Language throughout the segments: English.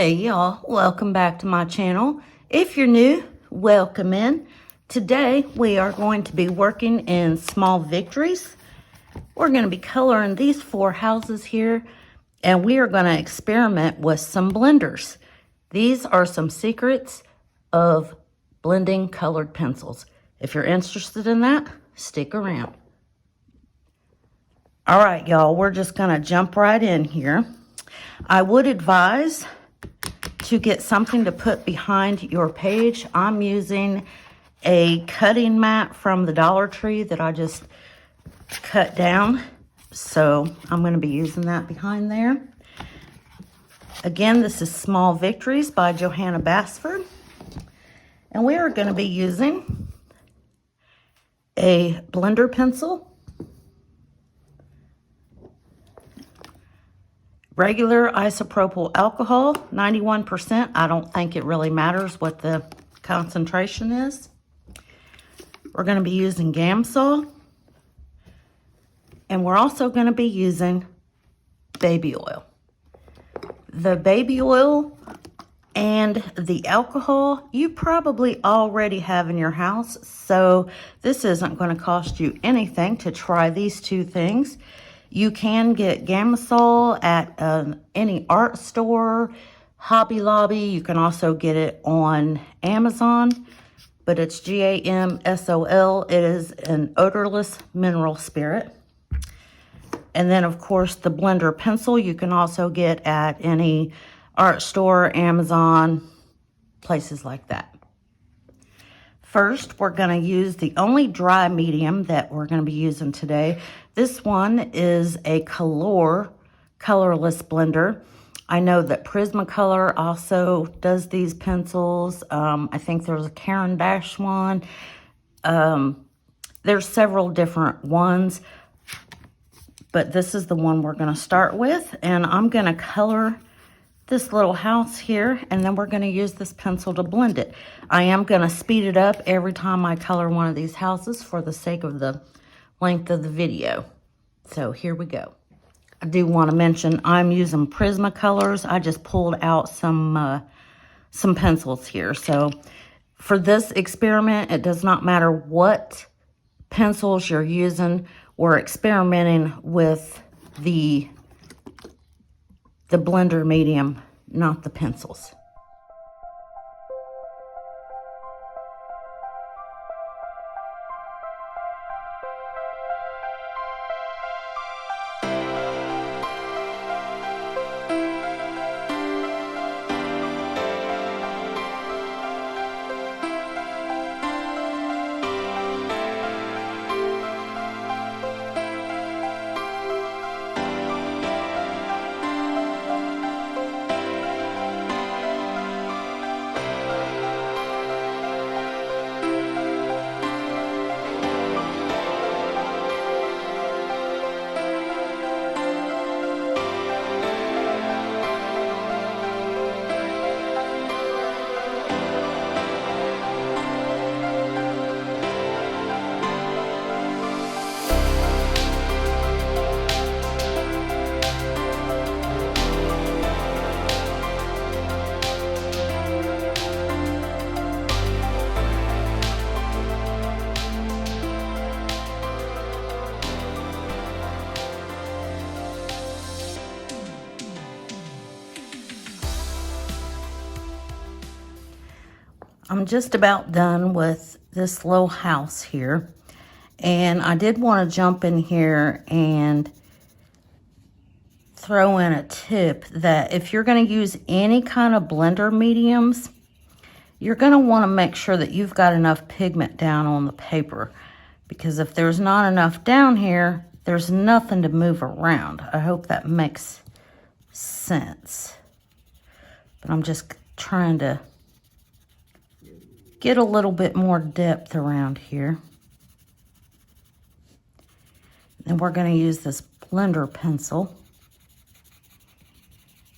Hey y'all, welcome back to my channel. If you're new, welcome in. Today we are going to be working in Small Victories. We're going to be coloring these 4 houses here, and we are going to experiment with some blenders. These are some secrets of blending colored pencils. If you're interested in that, stick around. All right, y'all, we're just going to jump right in here. I would advise to get something to put behind your page. I'm using a cutting mat from the Dollar Tree that I just cut down. So I'm going to be using that behind there. Again, this is Small Victories by Johanna Basford. And we are going to be using a blender pencil, regular isopropyl alcohol, 91%. I don't think it really matters what the concentration is. We're going to be using Gamsol. And we're also going to be using baby oil. The baby oil and the alcohol you probably already have in your house, so this isn't going to cost you anything to try these 2 things. You can get Gamsol at any art store, Hobby Lobby. You can also get it on Amazon, but it's Gamsol. It is an odorless mineral spirit. And then, of course, the blender pencil you can also get at any art store, Amazon, places like that. First, we're going to use the only dry medium that we're going to be using today. This one is a colorless blender. I know that Prismacolor also does these pencils. I think there's a Caran d'Ache one. There's several different ones, but this is the one we're going to start with. And I'm going to color this little house here, and then we're going to use this pencil to blend it. I am going to speed it up every time I color one of these houses for the sake of the length of the video. So here we go. I do want to mention I'm using Prismacolors. I just pulled out some pencils here. So for this experiment, it does not matter what pencils you're using. We're experimenting with the blender medium, not the pencils. I'm just about done with this little house here, and I did want to jump in here and throw in a tip that if you're going to use any kind of blender mediums, you're going to want to make sure that you've got enough pigment down on the paper, because if there's not enough down here, there's nothing to move around. I hope that makes sense, but I'm just trying to get a little bit more depth around here. And we're going to use this blender pencil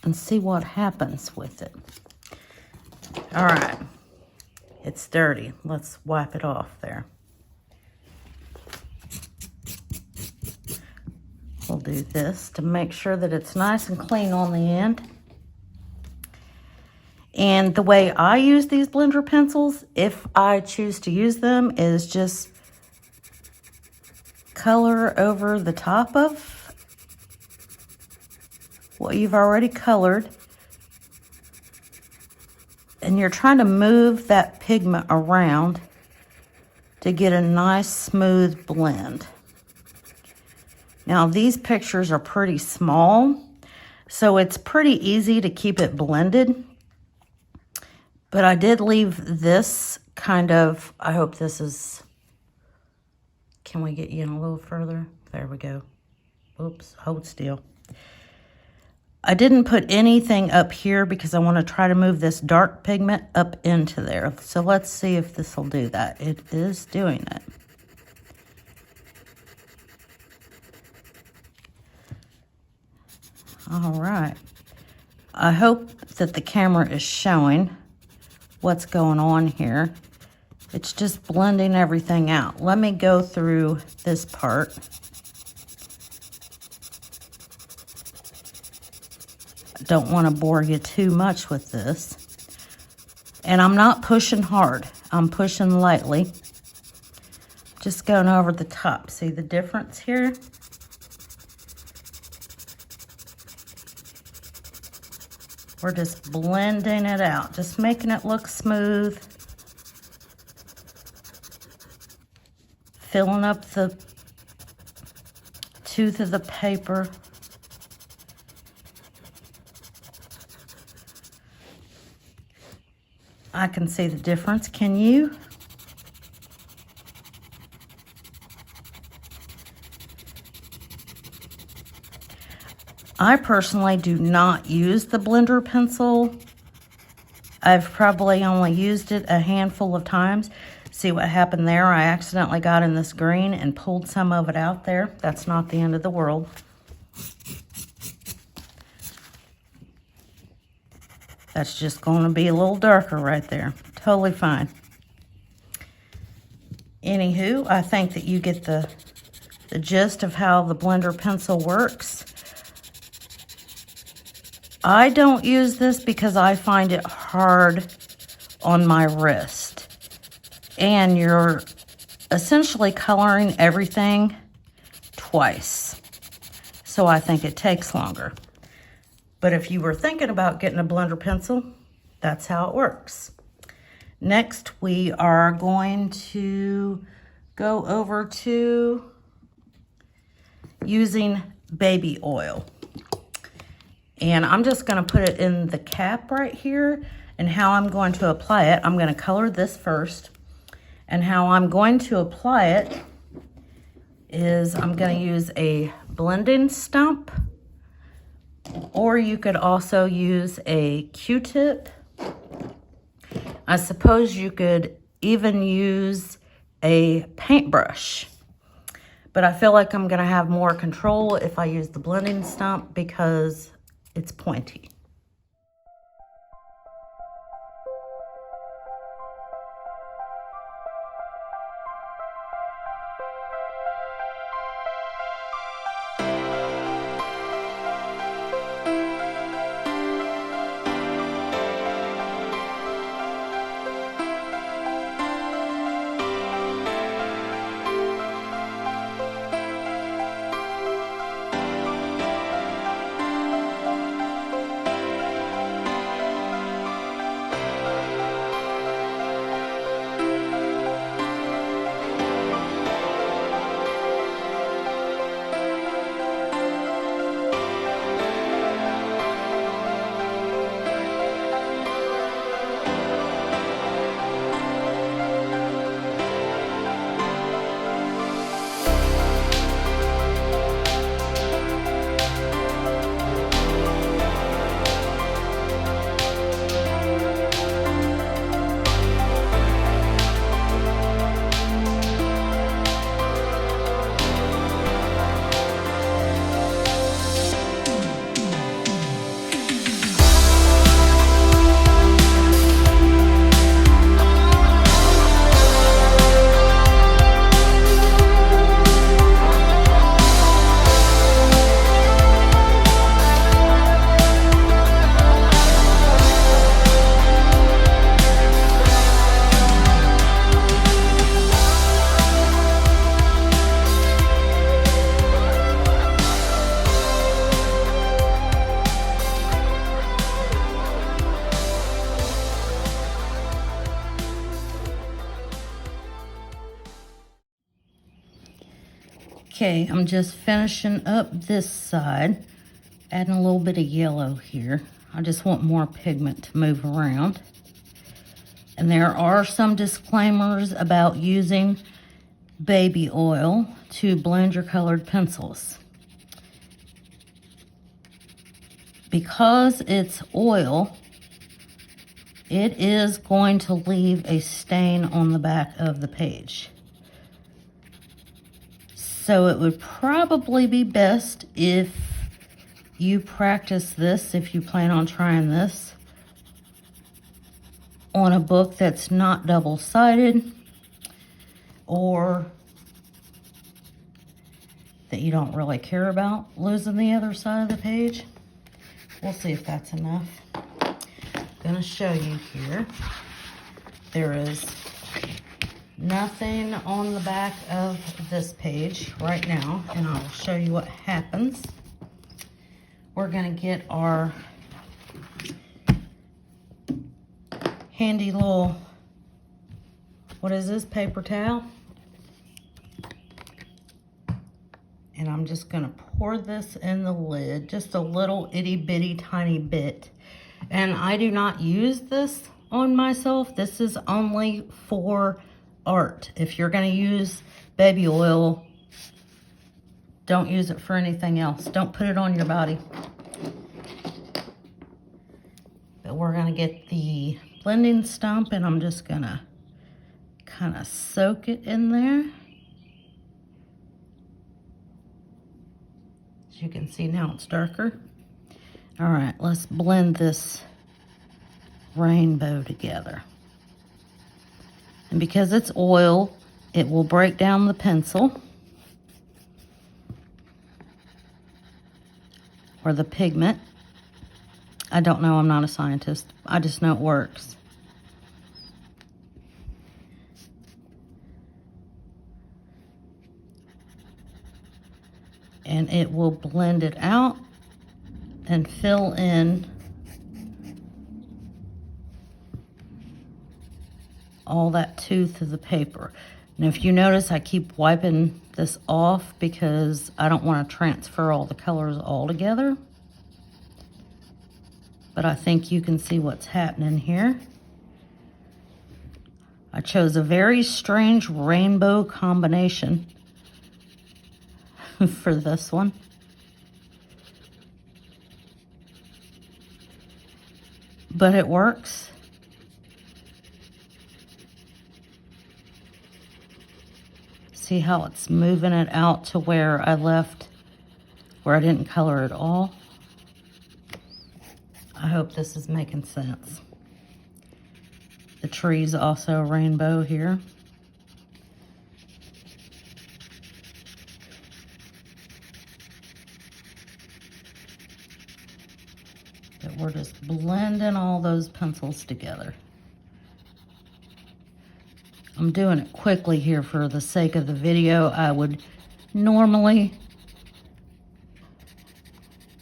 and see what happens with it. All right, it's dirty. Let's wipe it off there. We'll do this to make sure that it's nice and clean on the end. And the way I use these blender pencils, if I choose to use them, is just color over the top of what you've already colored. And you're trying to move that pigment around to get a nice smooth blend. Now these pictures are pretty small, so it's pretty easy to keep it blended. But I did leave this kind of, I hope this is, can we get you in a little further? There we go. Oops, hold still. I didn't put anything up here because I want to try to move this dark pigment up into there. So let's see if this will do that. It is doing it. All right. I hope that the camera is showing what's going on here. It's just blending everything out. Let me go through this part. I don't want to bore you too much with this. And I'm not pushing hard. I'm pushing lightly. Just going over the top. See the difference here? We're just blending it out, just making it look smooth. Filling up the tooth of the paper. I can see the difference, can you? I personally do not use the blender pencil. I've probably only used it a handful of times. See what happened there? I accidentally got in this green and pulled some of it out there. That's not the end of the world. That's just going to be a little darker right there. Totally fine. Anywho, I think that you get the gist of how the blender pencil works. I don't use this because I find it hard on my wrist. And you're essentially coloring everything twice. So I think it takes longer. But if you were thinking about getting a blender pencil, that's how it works. Next, we are going to go over to using baby oil. And I'm just going to put it in the cap right here. And how I'm going to apply it, I'm going to color this first. And how I'm going to apply it is I'm going to use a blending stump. Or you could also use a Q-tip. I suppose you could even use a paintbrush. But I feel like I'm going to have more control if I use the blending stump because it's pointy. Okay, I'm just finishing up this side, adding a little bit of yellow here. I just want more pigment to move around. And there are some disclaimers about using baby oil to blend your colored pencils. Because it's oil, it is going to leave a stain on the back of the page. So it would probably be best if you practice this, if you plan on trying this, on a book that's not double-sided or that you don't really care about losing the other side of the page. We'll see if that's enough. I'm gonna show you here. There is nothing on the back of this page right now, and I'll show you what happens. We're gonna get our handy little, what is this, paper towel? And I'm just gonna pour this in the lid, just a little itty bitty tiny bit. And I do not use this on myself. This is only for art. If you're gonna use baby oil, don't use it for anything else. Don't put it on your body. But we're gonna get the blending stump, and I'm just gonna kind of soak it in there. As you can see now, it's darker. All right, let's blend this rainbow together. And because it's oil, it will break down the pencil or the pigment. I don't know, I'm not a scientist. I just know it works. And it will blend it out and fill in all that tooth of the paper. And if you notice, I keep wiping this off because I don't want to transfer all the colors all together. But I think you can see what's happening here. I chose a very strange rainbow combination for this one. But it works. See how it's moving it out to where I left, where I didn't color at all? I hope this is making sense. The tree's also a rainbow here. But we're just blending all those pencils together. I'm doing it quickly here for the sake of the video. I would normally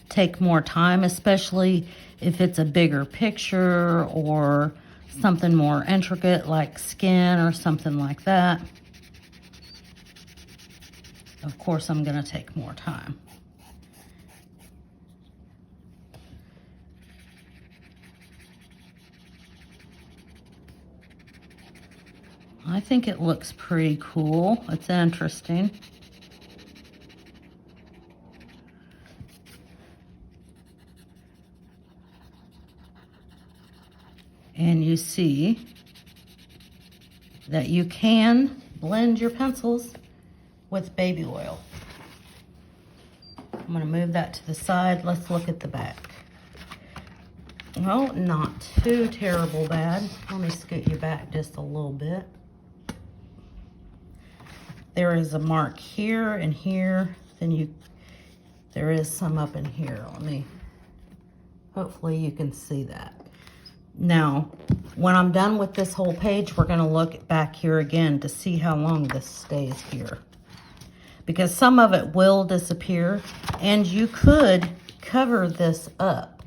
take more time, especially if it's a bigger picture or something more intricate like skin or something like that. Of course, I'm going to take more time. I think it looks pretty cool. It's interesting. And you see that you can blend your pencils with baby oil. I'm going to move that to the side. Let's look at the back. Well, not too terrible bad. Let me scoot you back just a little bit. There is a mark here and here. Then there is some up in here. Hopefully you can see that. Now, when I'm done with this whole page, we're going to look back here again to see how long this stays here. Because some of it will disappear, and you could cover this up.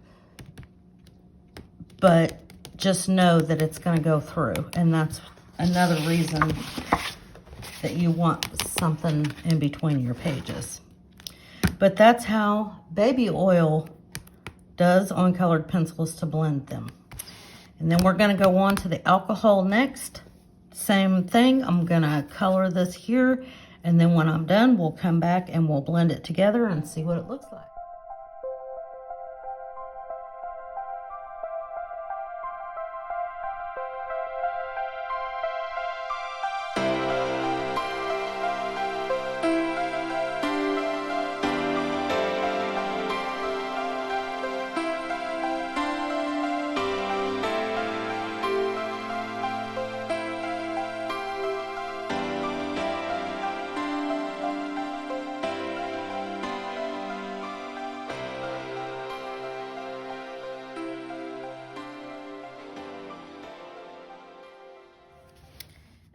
But just know that it's going to go through, and that's another reason that you want something in between your pages. But that's how baby oil does on colored pencils to blend them. And then we're going to go on to the alcohol next. Same thing, I'm going to color this here, and then when I'm done, we'll come back and we'll blend it together and see what it looks like.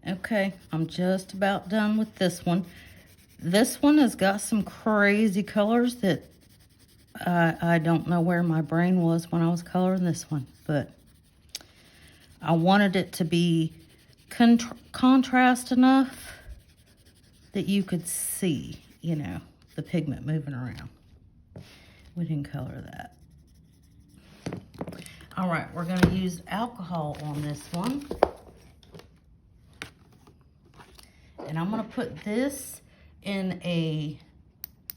Okay, I'm just about done with this one. This one has got some crazy colors that I don't know where my brain was when I was coloring this one, but I wanted it to be contrast enough that you could see, you know, the pigment moving around. We didn't color that. All right, we're going to use alcohol on this one. And I'm going to put this in a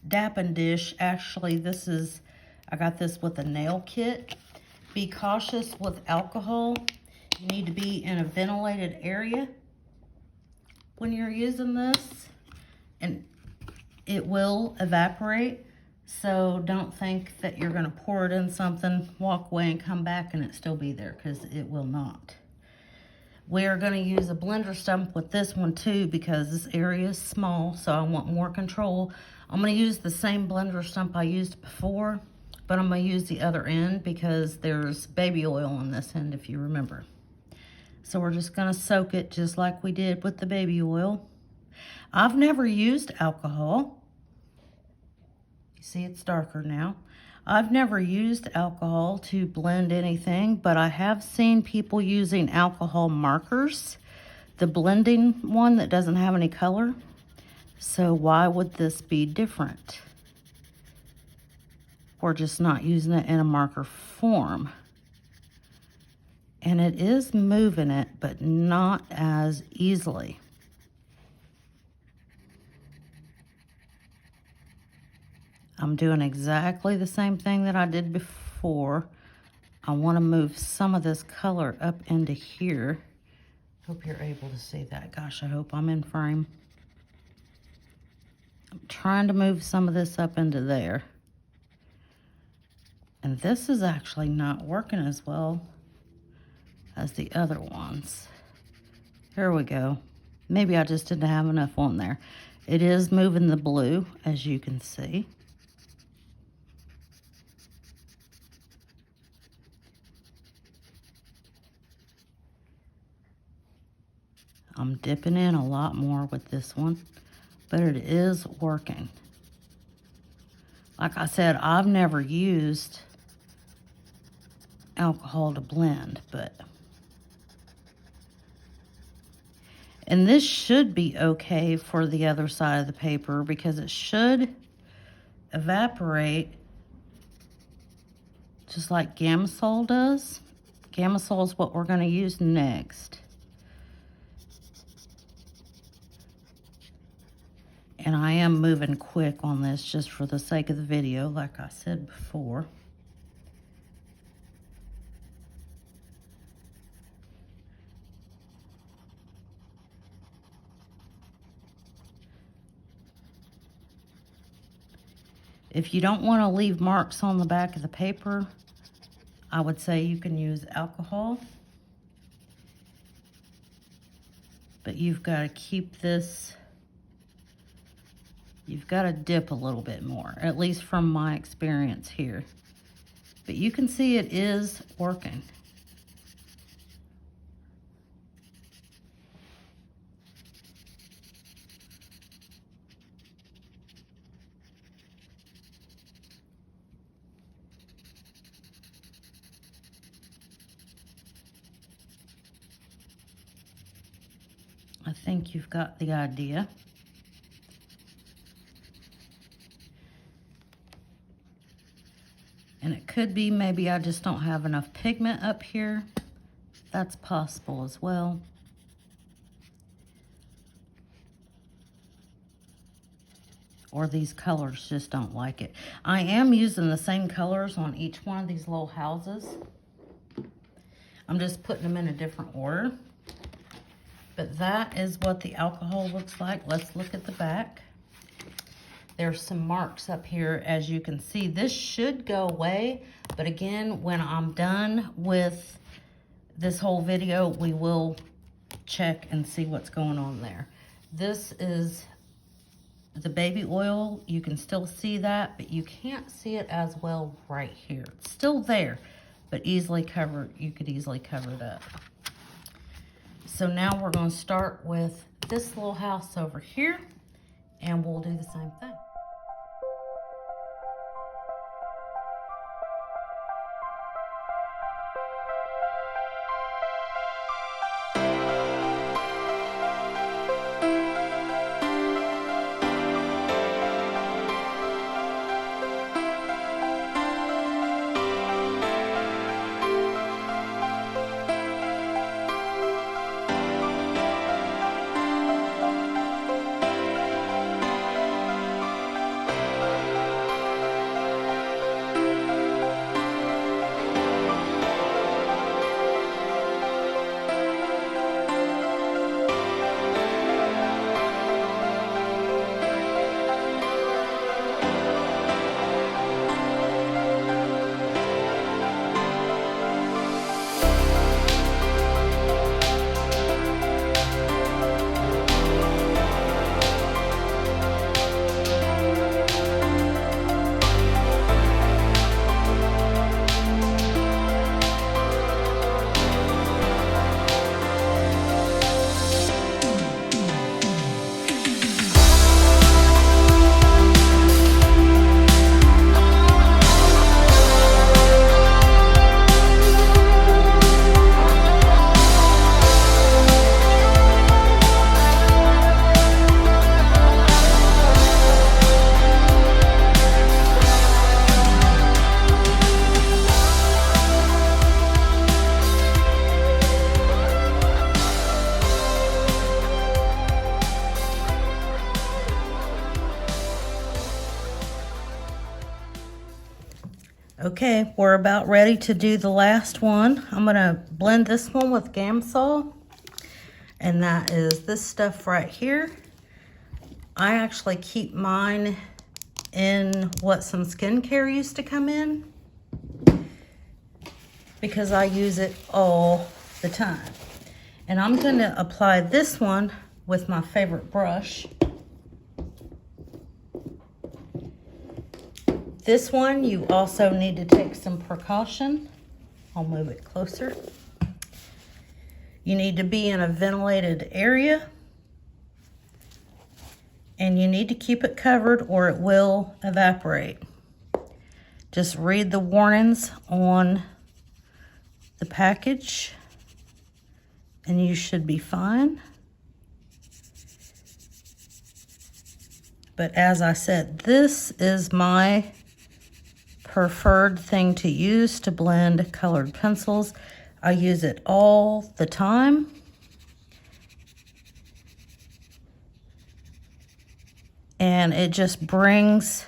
dapping dish. Actually, I got this with a nail kit. Be cautious with alcohol. You need to be in a ventilated area when you're using this, and it will evaporate. So don't think that you're going to pour it in something, walk away and come back and it still be there, because it will not. We are going to use a blender stump with this one too, because this area is small, so I want more control. I'm going to use the same blender stump I used before, but I'm going to use the other end because there's baby oil on this end, if you remember. So we're just going to soak it just like we did with the baby oil. I've never used alcohol. You see it's darker now. I've never used alcohol to blend anything, but I have seen people using alcohol markers, the blending one that doesn't have any color. So why would this be different? We're just not using it in a marker form. And it is moving it, but not as easily. I'm doing exactly the same thing that I did before. I want to move some of this color up into here. Hope you're able to see that. Gosh, I hope I'm in frame. I'm trying to move some of this up into there. And this is actually not working as well as the other ones. Here we go. Maybe I just didn't have enough on there. It is moving the blue, as you can see. I'm dipping in a lot more with this one, but it is working. Like I said, I've never used alcohol to blend, and this should be okay for the other side of the paper because it should evaporate just like Gamsol does. Gamsol is what we're going to use next. And I am moving quick on this just for the sake of the video, like I said before. If you don't want to leave marks on the back of the paper, I would say you can use alcohol. But you've got to keep this, you've got to dip a little bit more, at least from my experience here. But you can see it is working. I think you've got the idea. And it could be maybe I just don't have enough pigment up here. That's possible as well. Or these colors just don't like it. I am using the same colors on each one of these little houses. I'm just putting them in a different order. But that is what the alcohol looks like. Let's look at the back. There's some marks up here, as you can see. This should go away, but again, when I'm done with this whole video, we will check and see what's going on there. This is the baby oil. You can still see that, but you can't see it as well right here. It's still there, but easily covered. You could easily cover it up. So now we're going to start with this little house over here, and we'll do the same thing. Okay, we're about ready to do the last one. I'm going to blend this one with Gamsol, and that is this stuff right here. I actually keep mine in what some skincare used to come in because I use it all the time. And I'm going to apply this one with my favorite brush. This one, you also need to take some precaution. I'll move it closer. You need to be in a ventilated area, and you need to keep it covered or it will evaporate. Just read the warnings on the package and you should be fine. But as I said, this is my preferred thing to use to blend colored pencils. I use it all the time. And it just brings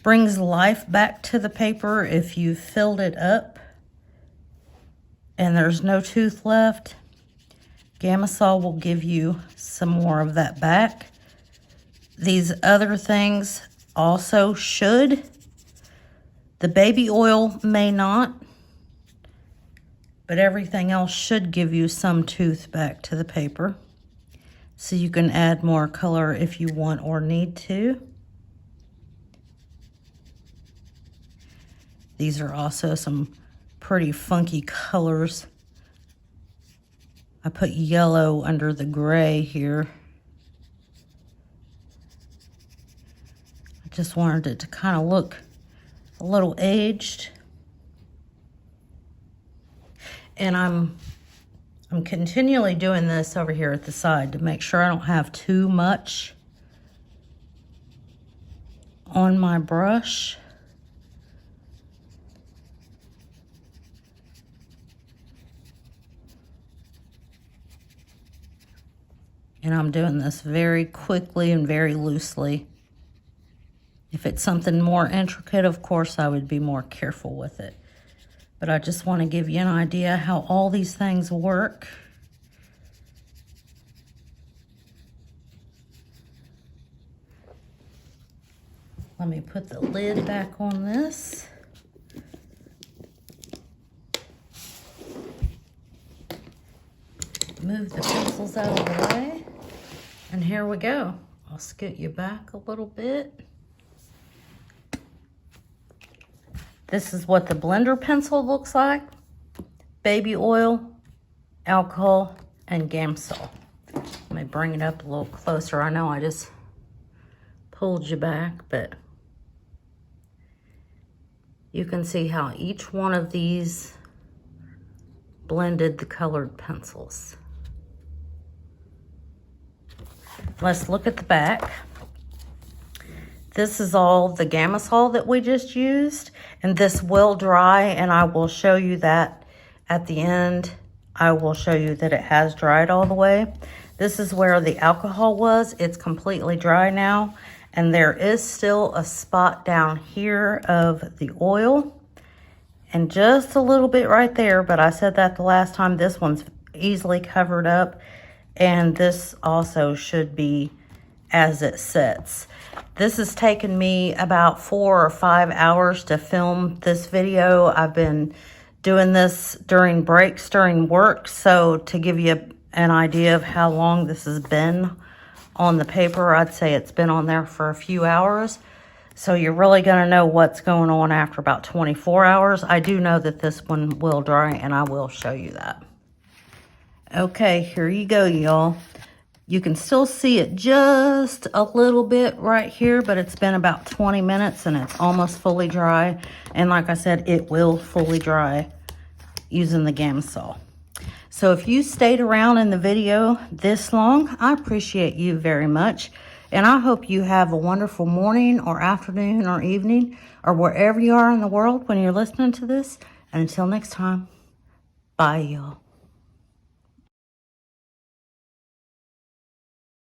life back to the paper if you filled it up and there's no tooth left. Gamsol will give you some more of that back. These other things also should. The baby oil may not, but everything else should give you some tooth back to the paper. So you can add more color if you want or need to. These are also some pretty funky colors. I put yellow under the gray here. I just wanted it to kind of look a little aged. And I'm I'm continually doing this over here at the side to make sure I don't have too much on my brush. And I'm doing this very quickly and very loosely. If it's something more intricate, of course, I would be more careful with it. But I just want to give you an idea how all these things work. Let me put the lid back on this. Move the pencils out of the way. And here we go. I'll scoot you back a little bit. This is what the blender pencil looks like. Baby oil, alcohol, and Gamsol. Let me bring it up a little closer. I know I just pulled you back, but you can see how each one of these blended the colored pencils. Let's look at the back. This is all the Gamsol that we just used, and this will dry, and I will show you that at the end. I will show you that it has dried all the way. This is where the alcohol was. It's completely dry now, and there is still a spot down here of the oil, and just a little bit right there, but I said that the last time. This one's easily covered up, and this also should be as it sets. This has taken me about 4 or 5 hours to film this video. I've been doing this during breaks, during work, so to give you an idea of how long this has been on the paper, I'd say it's been on there for a few hours. So you're really going to know what's going on after about 24 hours. I do know that this one will dry, and I will show you that. Okay, here you go, y'all. You can still see it just a little bit right here, but it's been about 20 minutes and it's almost fully dry. And like I said, it will fully dry using the Gamsol. So if you stayed around in the video this long, I appreciate you very much. And I hope you have a wonderful morning or afternoon or evening or wherever you are in the world when you're listening to this. And until next time, bye, y'all.